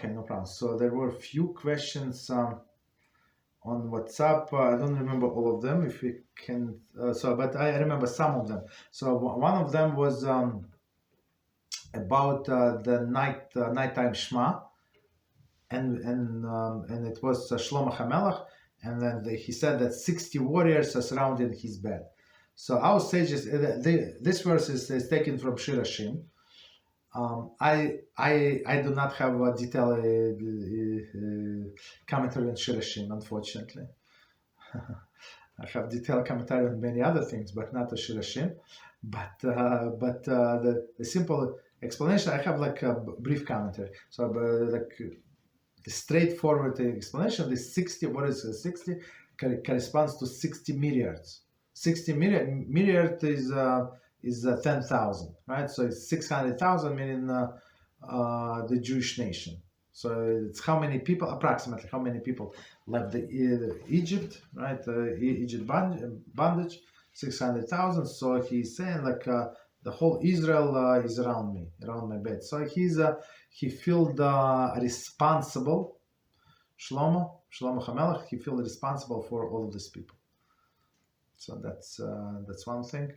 Okay, no problem. So there were a few questions on WhatsApp. I don't remember all of them. If we can, but I remember some of them. So one of them was about the nighttime Shema, and it was Shlomo HaMelech, and then he said that 60 warriors are surrounding his bed. So our sages, this verse is taken from Shirashim. I do not have a detailed commentary on Shirashim, unfortunately. I have detailed commentary on many other things, but not on Shirashim. But the simple explanation, I have like a brief commentary. So like the straightforward explanation, the 60, what is 60? Corresponds to 60 myriads. 60 myriad is 10,000, right? So it's 600,000, meaning the Jewish nation. So it's how many people, approximately how many people left Egypt, right? Egypt bondage, 600,000. So he's saying like the whole Israel is around me, around my bed. So he felt responsible. Shlomo HaMelech, he felt responsible for all of these people. So that's one thing.